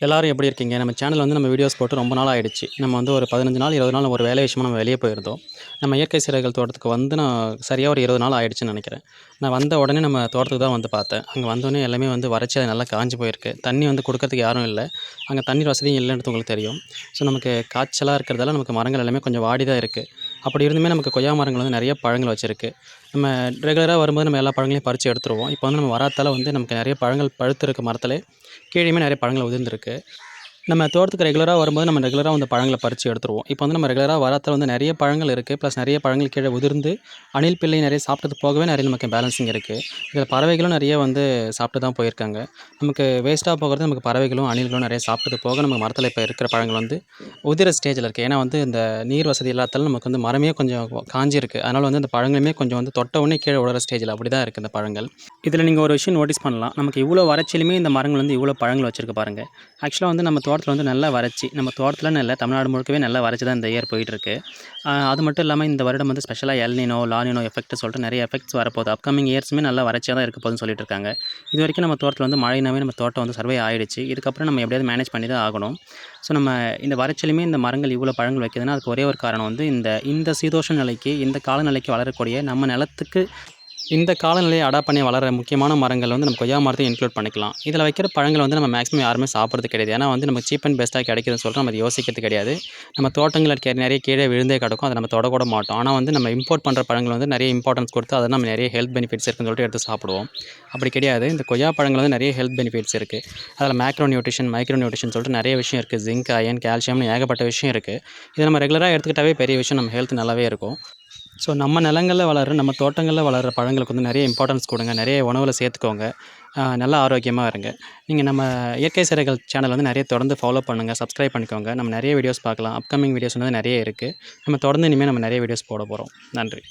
எல்லாரும் எப்படி இருக்கீங்க? நம்ம சேனல் வந்து நம்ம வீடியோஸ் போட்டு ரொம்ப நாள் ஆயிடுச்சு. நம்ம வந்து ஒரு 15 நாள், 20 நாள் ஒரு வேலை விஷயமா நம்ம வெளிய போயிருந்தோம். நம்ம இயற்கை சீரகல் தோட்டத்துக்கு வந்து நான் சரியா ஒரு 20 நாள் ஆயிடுச்சுன்னு நெனைக்கிறேன். நான் வந்த உடனே நம்ம தோட்டத்துக்கு தான் வந்து பார்த்தேன். அங்க வந்தோனே எல்லாமே வந்து வறட்சி அது நல்லா காஞ்சு போயிருக்கு. தண்ணி வந்து குடுக்கறதுக்கு யாரும் இல்ல. அங்க தண்ணீர் வசதியும் இல்லன்றது உங்களுக்கு தெரியும். ஸோ நமக்கு காய்ச்சலா இருக்கிறதால நமக்கு மரங்கள் எல்லாமே கொஞ்சம் வாடி தான் இருக்கு. அப்படி இருந்துமே நமக்கு கொய்யா மரங்கள் வந்து நெறைய பழங்கள் வச்சிருக்கு. நம்ம ரெகுலரா வரும்போது நம்ம எல்லா பழங்களையும் பறிச்சு எடுத்துருவோம். இப்போ வந்து நம்ம வராத்தால வந்து நமக்கு நெறைய பழங்கள் பழுத்து இருக்க மரத்திலே கீழயுமே நெறைய பழங்கள் உதிர்ந்திருக்கு. நம்ம தோட்டத்துக்கு ரெகுலரா வரும்போது, நம்ம ரெகுலரா வந்து பழங்கள பறிச்சு எடுத்துருவோம். இப்போ வந்து நம்ம ரெகுலரா வராத்துல வந்து நெறைய பழங்கள் இருக்கு. ப்ளஸ் நெறைய பழங்கள் கீழ உதிர்ந்து, அணில், பிள்ளை நெறைய சாப்பிட்டது போகவே நெறைய நமக்கு பேலன்சிங் இருக்கு. இதில பறவைகளும் நெறைய வந்து சாப்பிட்டு தான் போயிருக்காங்க. நமக்கு வேஸ்ட்டா போகுறது நமக்கு பறவைகளும், அணில்களும் நெறைய சாப்பிட்டது போக, நம்ம மரத்தில இப்ப இருக்கிற பழங்கள் வந்து உதிர ஸ்டேஜ்ல இருக்கு. ஏன்னா வந்து இந்த நீர் வசதி இல்லாததால நமக்கு வந்து மரமே கொஞ்சம் காஞ்சிருக்கு. அதனால வந்து அந்த பழங்களுமே கொஞ்சம் வந்து தொட்ட உடனே கீழ விழுற ஸ்டேஜ்ல அப்படி தான் இருக்கு இந்த பழங்கள். இதில நீங்க ஒரு விஷயம் நோட்டீஸ் பண்ணலாம். நமக்கு இவ்வளோ வறட்சியிலுமே இந்த மரங்கள் வந்து இவ்வளோ பழங்கள் வச்சிருக்கு பாருங்க. ஆக்சுவலா வந்து நம்ம தோட்டத்தில வந்து நல்லா வறட்சி. நம்ம தோட்டத்திலன்னு இல்ல, தமிழ்நாடு முழுக்கவே நல்லா வறட்சி தான் இந்த இயர் போயிட்டுருக்கு. அது மட்டும் இல்லாம இந்த வருடம் வந்து ஸ்பெஷலா எல்னினோ, லானினோ எஃபெக்ட் சொல்லிட்டு நெறைய எஃபெக்ட்ஸ் வரப்போகுது. அப்கமிங் இயர்ஸுமே நல்லா வறட்சியா தான் இருக்க போகுதுன்னு சொல்லிட்டு இருக்காங்க. இதுவரைக்கும் நம்ம தோட்டத்தில வந்து மழைனாவே நம்ம தோட்டம் வந்து சர்வே ஆயிடுச்சு. இதுக்கப்புறம் நம்ம எப்படியாவது மேனேஜ் பண்ணி தான் ஆகணும். ஸோ நம்ம இந்த வறட்சியிலுமே இந்த மரங்கள் இவ்வளோ பழங்கள் வைக்குதுன்னா, அதுக்கு ஒரே ஒரு காரணம் வந்து இந்த இந்த சீதோஷண நிலைக்கு, இந்த காலநிலைக்கு வளரக்கூடிய நம்ம நிலத்துக்கு இந்த காலநிலையை அடாப்ட் பண்ணி வளர முக்கியமான மரங்கள் வந்து நம்ம கொய்யா மரத்தையும் இன்க்ளூட் பண்ணிக்கலாம். இதில வைக்கிற பழங்கள் வந்து நம்ம மேக்ஸிமம் யாருமே சாப்பிடுறது கிடையாது. ஏன்னா வந்து நமக்கு சீப் அண்ட் பெஸ்ட்டா கிடைக்குதுன்னு சொல்லிட்டு நம்ம அத யோசிக்கிறது கிடையாது. நம்ம தோட்டங்கள்ல நெறைய கீழே விழுந்தே கிடக்கும். அத நம்ம தொடக்கூட மாட்டோம். ஆனா வந்து நம்ம இம்போர்ட் பண்ற பழங்கள் வந்து நெறைய இம்பார்ட்டன்ஸ் குடுத்து, அத நம்ம நெறைய ஹெல்த் பெனிஃபிட்ஸ் இருக்குன்னு சொல்லிட்டு எடுத்து சாப்பிடுவோம். அப்படி கிடையாது. இந்த கொய்யா பழங்கள் வந்து நெறைய ஹெல்த் பெனிஃபிட்ஸ் இருக்கு. அதில மேக்ரோ நியூட்ரிஷன், மைக்ரோ நியூட்ரிஷன் சொல்லிட்டு நெறைய விஷயம் இருக்கு. ஜிங்க், அயர்ன், கால்சியம்னு ஏகப்பட்ட விஷயம் இருக்கு. இத நம்ம ரெகுலரா எடுத்துக்கிட்டாவே பெரிய விஷயம். நம்ம ஹெல்த் நல்லாவே இருக்கும். ஸோ நம்ம நிலங்கள்ல வளர்ற, நம்ம தோட்டங்கள்ல வளர்ற பழங்களுக்கு வந்து நெறைய இம்பார்ட்டன்ஸ் குடுங்க. நெறைய உணவுல சேர்த்துக்கோங்க. நல்லா ஆரோக்கியமா இருங்க. நீங்க நம்ம இயற்கை சிறைகள் சேனல் வந்து நெறைய தொடர்ந்து ஃபாலோ பண்ணுங்க. சப்ஸ்கிரைப் பண்ணிக்கோங்க. நம்ம நெறைய வீடியோஸ் பார்க்கலாம். அப்கமிங் வீடியோஸ் வந்து நெறைய இருக்கு. நம்ம தொடர்ந்து இனிமே நம்ம நெறைய வீடியோஸ் போட போறோம். நன்றி.